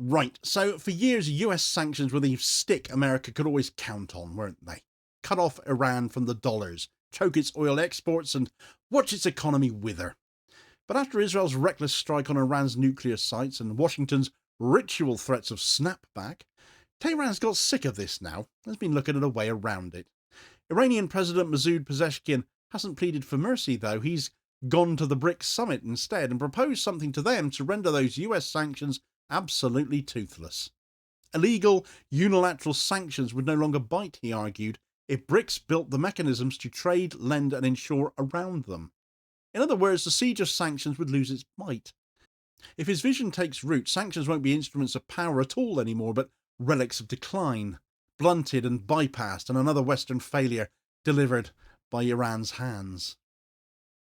Right, so for years, US sanctions were the stick America could always count on, weren't they? Cut off Iran from the dollars, choke its oil exports, and watch its economy wither. But after Israel's reckless strike on Iran's nuclear sites and Washington's ritual threats of snapback, Tehran's got sick of this now and has been looking at a way around it. Iranian President Masoud Pezeshkian hasn't pleaded for mercy, though. He's gone to the BRICS summit instead and proposed something to them to render those US sanctions absolutely toothless. Illegal, unilateral sanctions would no longer bite, he argued, if BRICS built the mechanisms to trade, lend and insure around them. In other words, the siege of sanctions would lose its bite. If his vision takes root, sanctions won't be instruments of power at all anymore, but relics of decline, blunted and bypassed, and another Western failure delivered by Iran's hands.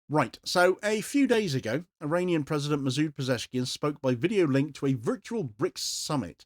Right, so a few days ago, Iranian President Masoud Pezeshkian spoke by video link to a virtual BRICS summit.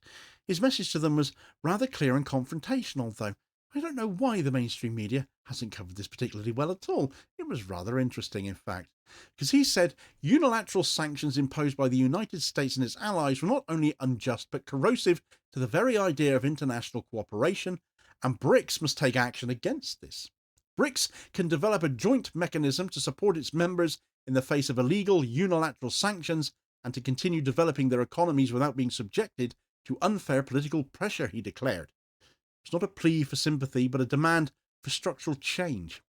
His message to them was rather clear and confrontational, though. I don't know why the mainstream media hasn't covered this particularly well at all. It was rather interesting, in fact, because he said unilateral sanctions imposed by the United States and its allies were not only unjust but corrosive to the very idea of international cooperation, and BRICS must take action against this. BRICS can develop a joint mechanism to support its members in the face of illegal unilateral sanctions and to continue developing their economies without being subjected to unfair political pressure, he declared. It's not a plea for sympathy, but a demand for structural change.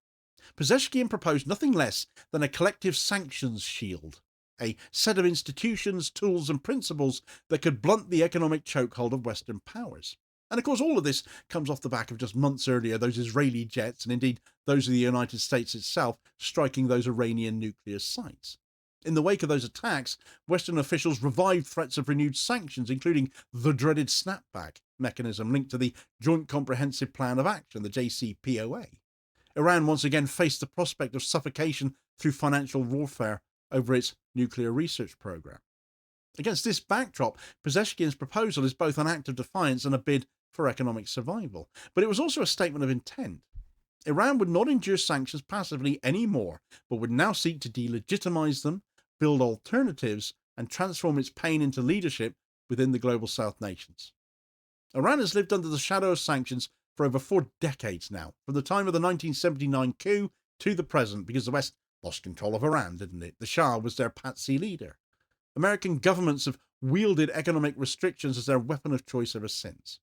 Pezeshkian proposed nothing less than a collective sanctions shield, a set of institutions, tools and principles that could blunt the economic chokehold of Western powers. And of course, all of this comes off the back of just months earlier, those Israeli jets, and indeed those of the United States itself, striking those Iranian nuclear sites. In the wake of those attacks, Western officials revived threats of renewed sanctions, including the dreaded snapback mechanism linked to the Joint Comprehensive Plan of Action, the JCPOA. Iran once again faced the prospect of suffocation through financial warfare over its nuclear research program. Against this backdrop, Pezeshkian's proposal is both an act of defiance and a bid for economic survival. But it was also a statement of intent. Iran would not endure sanctions passively anymore, but would now seek to delegitimize them, build alternatives, and transform its pain into leadership within the global South nations. Iran has lived under the shadow of sanctions for over 4 decades now, from the time of the 1979 coup to the present, because the West lost control of Iran, didn't it? The Shah was their patsy leader. American governments have wielded economic restrictions as their weapon of choice ever since.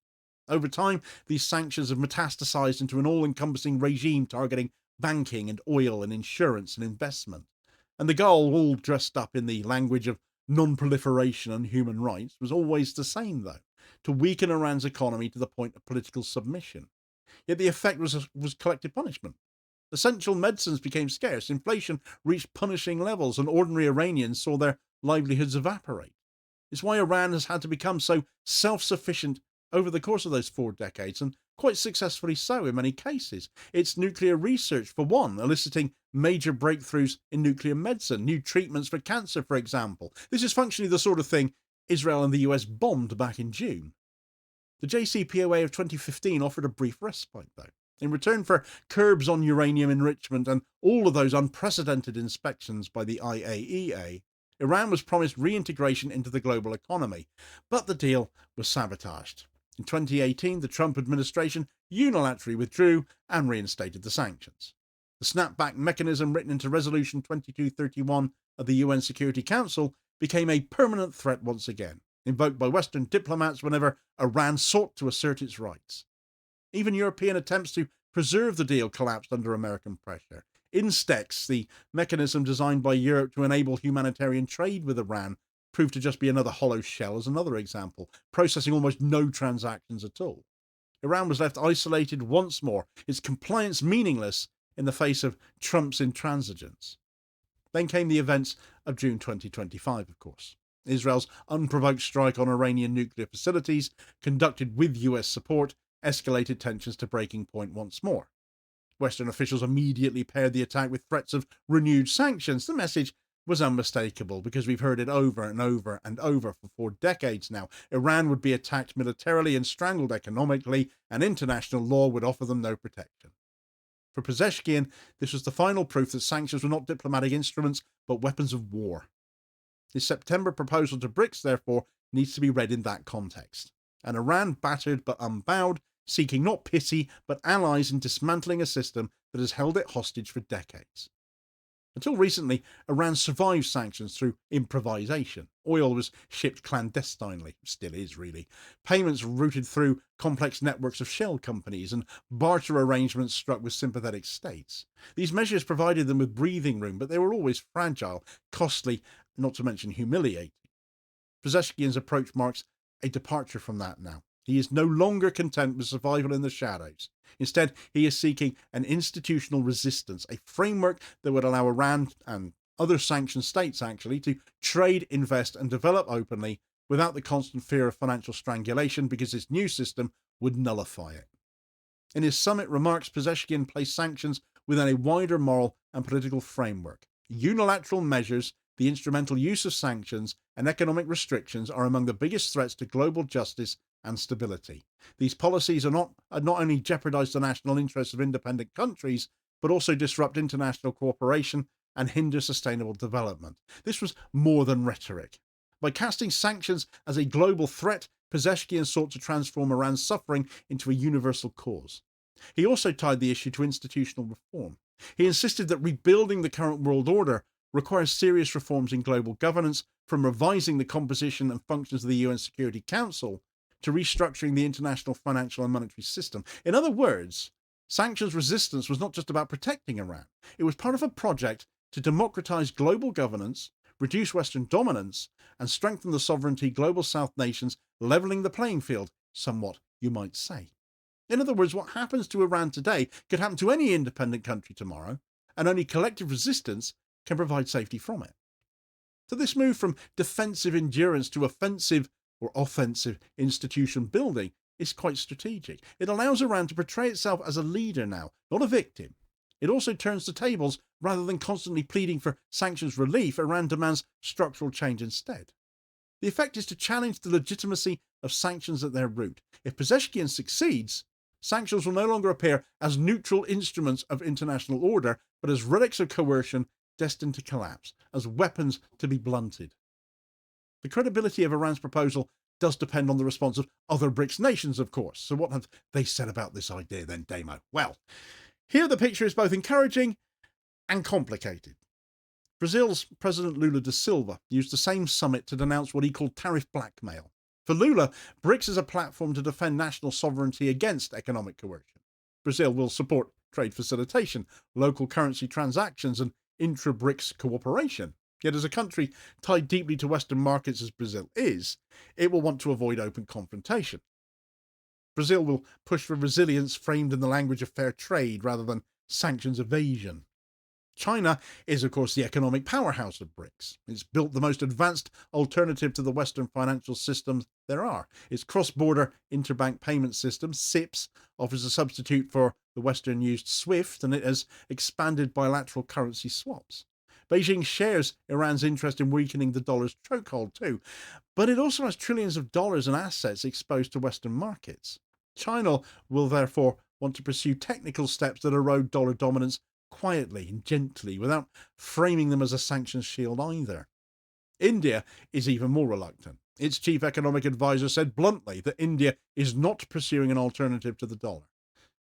Over time, these sanctions have metastasized into an all-encompassing regime targeting banking and oil and insurance and investment. And the goal, all dressed up in the language of non-proliferation and human rights, was always the same, though: to weaken Iran's economy to the point of political submission. Yet the effect was collective punishment. Essential medicines became scarce, inflation reached punishing levels, and ordinary Iranians saw their livelihoods evaporate. It's why Iran has had to become so self-sufficient over the course of those 4 decades, and quite successfully so in many cases. Its nuclear research, for one, eliciting major breakthroughs in nuclear medicine, new treatments for cancer, for example. This is functionally the sort of thing Israel and the US bombed back in June. The JCPOA of 2015 offered a brief respite, though. In return for curbs on uranium enrichment and all of those unprecedented inspections by the IAEA, Iran was promised reintegration into the global economy, but the deal was sabotaged. In 2018, the Trump administration unilaterally withdrew and reinstated the sanctions. The snapback mechanism written into Resolution 2231 of the UN Security Council became a permanent threat once again, invoked by Western diplomats whenever Iran sought to assert its rights. Even European attempts to preserve the deal collapsed under American pressure. Instex, the mechanism designed by Europe to enable humanitarian trade with Iran, proved to just be another hollow shell as another example, processing almost no transactions at all. Iran was left isolated once more, its compliance meaningless in the face of Trump's intransigence. Then came the events of June 2025, of course. Israel's unprovoked strike on Iranian nuclear facilities, conducted with US support, escalated tensions to breaking point once more. Western officials immediately paired the attack with threats of renewed sanctions. The message was unmistakable, because we've heard it over and over and over for 4 decades now. Iran would be attacked militarily and strangled economically, and international law would offer them no protection. For Pezeshkian, this was the final proof that sanctions were not diplomatic instruments, but weapons of war. His September proposal to BRICS, therefore, needs to be read in that context. An Iran battered but unbowed, seeking not pity but allies in dismantling a system that has held it hostage for decades. Until recently, Iran survived sanctions through improvisation. Oil was shipped clandestinely, still is really. Payments routed through complex networks of shell companies and barter arrangements struck with sympathetic states. These measures provided them with breathing room, but they were always fragile, costly, not to mention humiliating. Pezeshkian's approach marks a departure from that now. He is no longer content with survival in the shadows. Instead, he is seeking an institutional resistance, a framework that would allow Iran and other sanctioned states, actually, to trade, invest, and develop openly without the constant fear of financial strangulation, because this new system would nullify it. In his summit remarks, Pezeshkian placed sanctions within a wider moral and political framework. Unilateral measures, the instrumental use of sanctions, and economic restrictions are among the biggest threats to global justice and stability. These policies are not only jeopardize the national interests of independent countries, but also disrupt international cooperation and hinder sustainable development. This was more than rhetoric. By casting sanctions as a global threat, Pezeshkian sought to transform Iran's suffering into a universal cause. He also tied the issue to institutional reform. He insisted that rebuilding the current world order requires serious reforms in global governance, from revising the composition and functions of the UN Security Council to restructuring the international financial and monetary system. In other words, sanctions resistance was not just about protecting Iran. It was part of a project to democratize global governance, reduce Western dominance, and strengthen the sovereignty of global South nations, leveling the playing field, somewhat, you might say. In other words, what happens to Iran today could happen to any independent country tomorrow, and only collective resistance can provide safety from it. So this move from defensive endurance to offensive or offensive institution building is quite strategic. It allows Iran to portray itself as a leader now, not a victim. It also turns the tables. Rather than constantly pleading for sanctions relief, Iran demands structural change instead. The effect is to challenge the legitimacy of sanctions at their root. If Pezeshkian succeeds, sanctions will no longer appear as neutral instruments of international order, but as relics of coercion destined to collapse, as weapons to be blunted. The credibility of Iran's proposal does depend on the response of other BRICS nations, of course. So what have they said about this idea then, Damo? Well, here the picture is both encouraging and complicated. Brazil's President Lula da Silva used the same summit to denounce what he called tariff blackmail. For Lula, BRICS is a platform to defend national sovereignty against economic coercion. Brazil will support trade facilitation, local currency transactions, and intra-BRICS cooperation. Yet as a country tied deeply to Western markets as Brazil is, it will want to avoid open confrontation. Brazil will push for resilience framed in the language of fair trade rather than sanctions evasion. China is, of course, the economic powerhouse of BRICS. It's built the most advanced alternative to the Western financial systems there are. Its cross-border interbank payment system, SIPS, offers a substitute for the Western-used SWIFT, and it has expanded bilateral currency swaps. Beijing shares Iran's interest in weakening the dollar's chokehold too, but it also has trillions of dollars in assets exposed to Western markets. China will therefore want to pursue technical steps that erode dollar dominance quietly and gently, without framing them as a sanctions shield either. India is even more reluctant. Its chief economic advisor said bluntly that India is not pursuing an alternative to the dollar.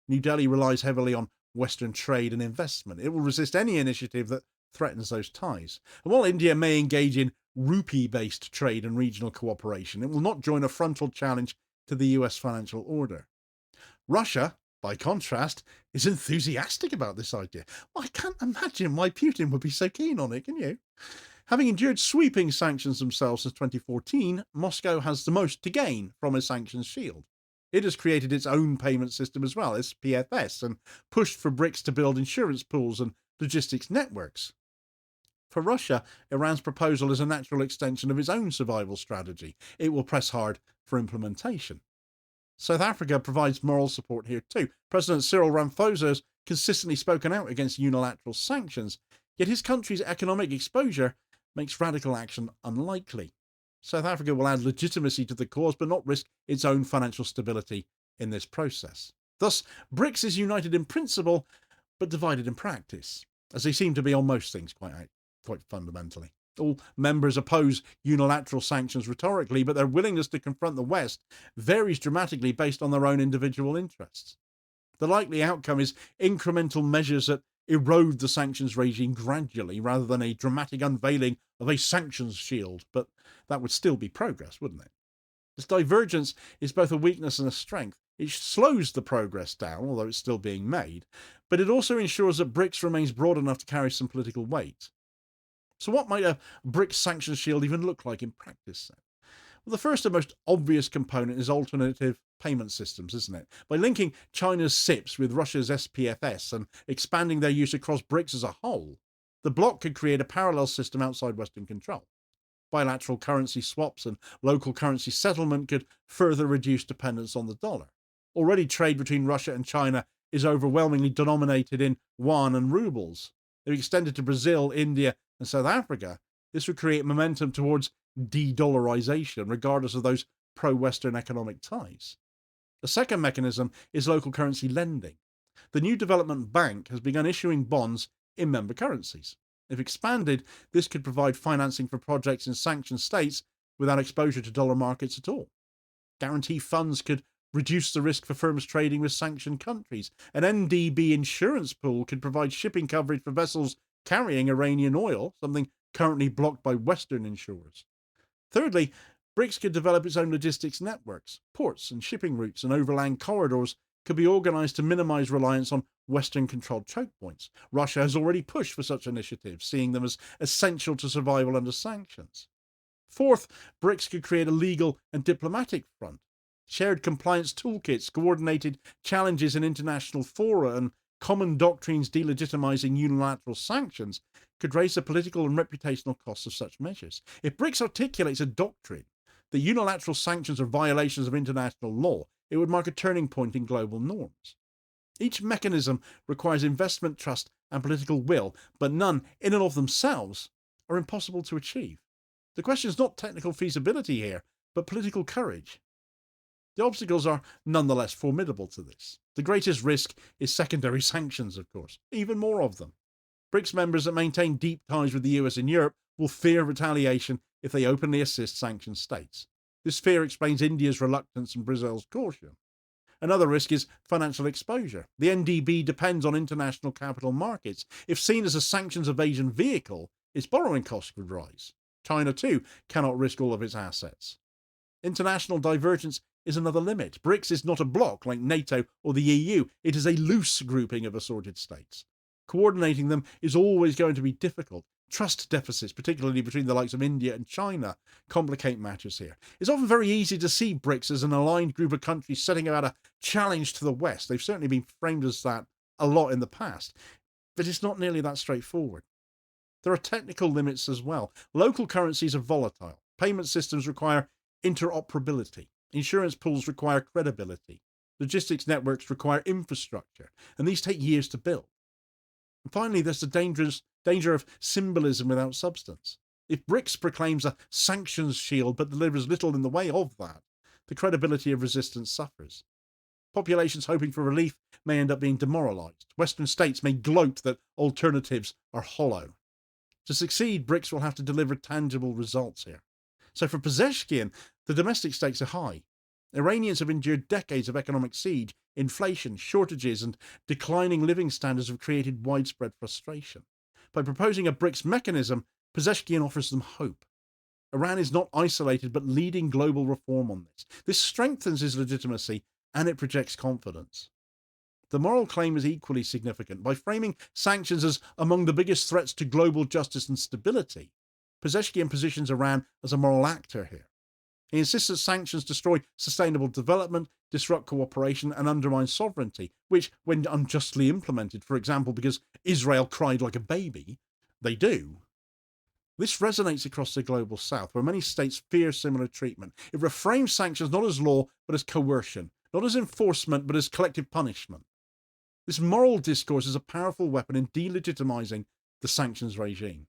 New Delhi relies heavily on Western trade and investment. It will resist any initiative that threatens those ties. And while India may engage in rupee-based trade and regional cooperation, it will not join a frontal challenge to the US financial order. Russia, by contrast, is enthusiastic about this idea. Well, I can't imagine why Putin would be so keen on it, can you? Having endured sweeping sanctions themselves since 2014, Moscow has the most to gain from a sanctions shield. It has created its own payment system as well, SPFS, and pushed for BRICS to build insurance pools and logistics networks. For Russia, Iran's proposal is a natural extension of its own survival strategy. It will press hard for implementation. South Africa provides moral support here too. President Cyril Ramaphosa has consistently spoken out against unilateral sanctions, yet his country's economic exposure makes radical action unlikely. South Africa will add legitimacy to the cause, but not risk its own financial stability in this process. Thus, BRICS is united in principle, but divided in practice, as they seem to be on most things quite fundamentally. All members oppose unilateral sanctions rhetorically, but their willingness to confront the West varies dramatically based on their own individual interests. The likely outcome is incremental measures that erode the sanctions regime gradually, rather than a dramatic unveiling of a sanctions shield, but that would still be progress, wouldn't it? This divergence is both a weakness and a strength. It slows the progress down, although it's still being made, but it also ensures that BRICS remains broad enough to carry some political weight. So what might a BRICS sanctions shield even look like in practice then? Well, the first and most obvious component is alternative payment systems, isn't it? By linking China's SIPs with Russia's SPFS and expanding their use across BRICS as a whole, the bloc could create a parallel system outside Western control. Bilateral currency swaps and local currency settlement could further reduce dependence on the dollar. Already trade between Russia and China is overwhelmingly denominated in yuan and rubles. If extended to Brazil, India, and South Africa, this would create momentum towards de-dollarization, regardless of those pro-Western economic ties. The second mechanism is local currency lending. The new development bank has begun issuing bonds in member currencies. If expanded, this could provide financing for projects in sanctioned states without exposure to dollar markets at all. Guarantee funds could reduce the risk for firms trading with sanctioned countries. An NDB insurance pool could provide shipping coverage for vessels carrying Iranian oil, something currently blocked by Western insurers. Thirdly, BRICS could develop its own logistics networks. Ports and shipping routes and overland corridors could be organised to minimise reliance on Western-controlled choke points. Russia has already pushed for such initiatives, seeing them as essential to survival under sanctions. Fourth, BRICS could create a legal and diplomatic front. Shared compliance toolkits, coordinated challenges in international fora, and common doctrines delegitimizing unilateral sanctions could raise the political and reputational costs of such measures. If BRICS articulates a doctrine that unilateral sanctions are violations of international law, it would mark a turning point in global norms. Each mechanism requires investment, trust, and political will, but none, in and of themselves, are impossible to achieve. The question is not technical feasibility here, but political courage. The obstacles are nonetheless formidable to this. The greatest risk is secondary sanctions, of course, even more of them. BRICS members that maintain deep ties with the US and Europe will fear retaliation if they openly assist sanctioned states. This fear explains India's reluctance and Brazil's caution. Another risk is financial exposure. The NDB depends on international capital markets. If seen as a sanctions evasion vehicle, its borrowing costs could rise. China, too, cannot risk all of its assets. International divergence is another limit. BRICS is not a bloc like NATO or the EU. It is a loose grouping of assorted states. Coordinating them is always going to be difficult. Trust deficits, particularly between the likes of India and China, complicate matters here. It's often very easy to see BRICS as an aligned group of countries setting about a challenge to the West. They've certainly been framed as that a lot in the past, but it's not nearly that straightforward. There are technical limits as well. Local currencies are volatile. Payment systems require interoperability. Insurance pools require credibility. Logistics networks require infrastructure, and these take years to build. And finally, there's the danger of symbolism without substance. If BRICS proclaims a sanctions shield but delivers little in the way of that, the credibility of resistance suffers. Populations hoping for relief may end up being demoralised. Western states may gloat that alternatives are hollow. To succeed, BRICS will have to deliver tangible results here. So for Pezeshkian, the domestic stakes are high. Iranians have endured decades of economic siege. Inflation, shortages, and declining living standards have created widespread frustration. By proposing a BRICS mechanism, Pezeshkian offers them hope. Iran is not isolated, but leading global reform on this. This strengthens his legitimacy, and it projects confidence. The moral claim is equally significant. By framing sanctions as among the biggest threats to global justice and stability, Pezeshkian positions Iran as a moral actor here. He insists that sanctions destroy sustainable development, disrupt cooperation, and undermine sovereignty, which, when unjustly implemented, for example, because Israel cried like a baby, they do. This resonates across the global south, where many states fear similar treatment. It reframes sanctions not as law, but as coercion, not as enforcement, but as collective punishment. This moral discourse is a powerful weapon in delegitimizing the sanctions regime.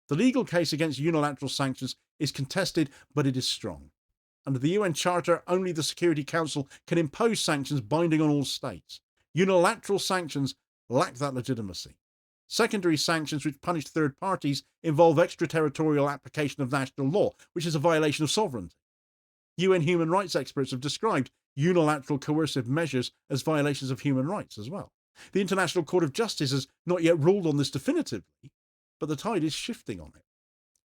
The legal case against unilateral sanctions is contested, but it is strong. Under the UN Charter, only the Security Council can impose sanctions binding on all states. Unilateral sanctions lack that legitimacy. Secondary sanctions which punish third parties involve extraterritorial application of national law, which is a violation of sovereignty. UN human rights experts have described unilateral coercive measures as violations of human rights as well. The International Court of Justice has not yet ruled on this definitively, but the tide is shifting on it.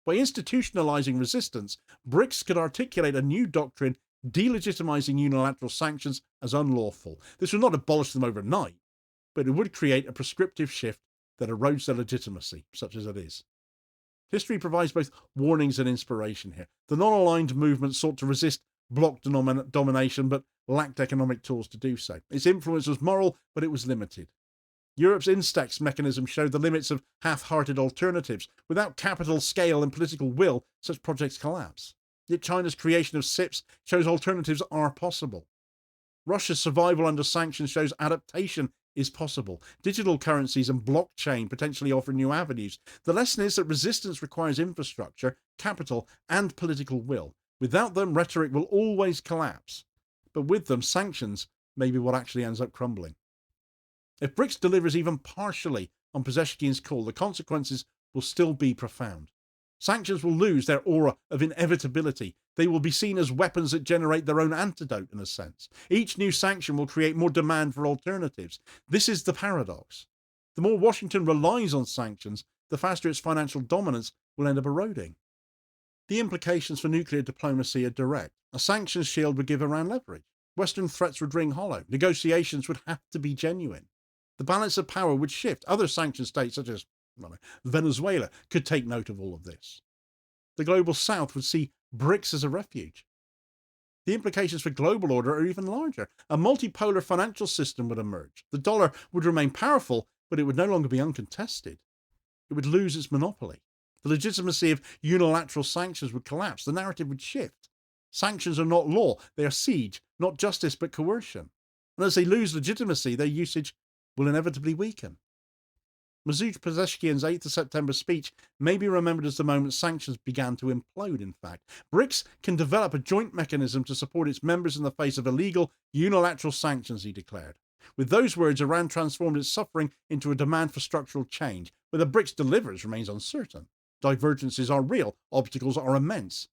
By institutionalizing resistance, BRICS could articulate a new doctrine delegitimizing unilateral sanctions as unlawful. This will not abolish them overnight, but it would create a prescriptive shift that erodes their legitimacy, such as it is. History provides both warnings and inspiration here. The non-aligned movement sought to resist bloc domination, but lacked economic tools to do so. Its influence was moral, but it was limited. Europe's Instex mechanism showed the limits of half-hearted alternatives. Without capital, scale, and political will, such projects collapse. Yet China's creation of SIPs shows alternatives are possible. Russia's survival under sanctions shows adaptation is possible. Digital currencies and blockchain potentially offer new avenues. The lesson is that resistance requires infrastructure, capital, and political will. Without them, rhetoric will always collapse. But with them, sanctions may be what actually ends up crumbling. If BRICS delivers even partially on Pezeshkian's call, the consequences will still be profound. Sanctions will lose their aura of inevitability. They will be seen as weapons that generate their own antidote, in a sense. Each new sanction will create more demand for alternatives. This is the paradox. The more Washington relies on sanctions, the faster its financial dominance will end up eroding. The implications for nuclear diplomacy are direct. A sanctions shield would give Iran leverage. Western threats would ring hollow. Negotiations would have to be genuine. The balance of power would shift. Other sanction states, such as Venezuela, could take note of all of this. The global south would see BRICS as a refuge. The implications for global order are even larger. A multipolar financial system would emerge. The dollar would remain powerful, but it would no longer be uncontested. It would lose its monopoly. The legitimacy of unilateral sanctions would collapse. The narrative would shift. Sanctions are not law. They are siege, not justice, but coercion. And as they lose legitimacy, their usage will inevitably weaken. Masoud Pezeshkian's 8th of September speech may be remembered as the moment sanctions began to implode, in fact. BRICS can develop a joint mechanism to support its members in the face of illegal, unilateral sanctions, he declared. With those words, Iran transformed its suffering into a demand for structural change. Whether BRICS delivers remains uncertain. Divergences are real, obstacles are immense.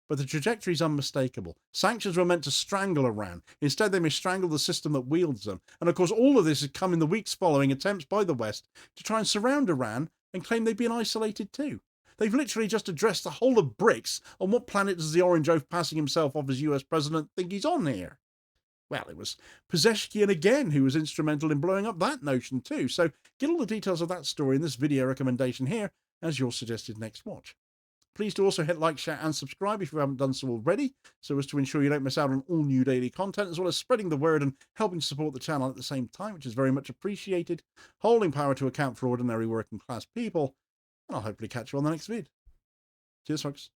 But the trajectory is unmistakable. Sanctions were meant to strangle Iran. Instead, they may strangle the system that wields them. And of course, all of this has come in the weeks following attempts by the West to try and surround Iran and claim they've been isolated too. They've literally just addressed the whole of BRICS. On what planet does the orange oaf passing himself off as US president think he's on here? Well, it was Pezeshkian again who was instrumental in blowing up that notion too. So get all the details of that story in this video recommendation here as your suggested next watch. Please do also hit like, share and subscribe if you haven't done so already, so as to ensure you don't miss out on all new daily content, as well as spreading the word and helping support the channel at the same time, which is very much appreciated, holding power to account for ordinary working class people, and I'll hopefully catch you on the next vid. Cheers, folks.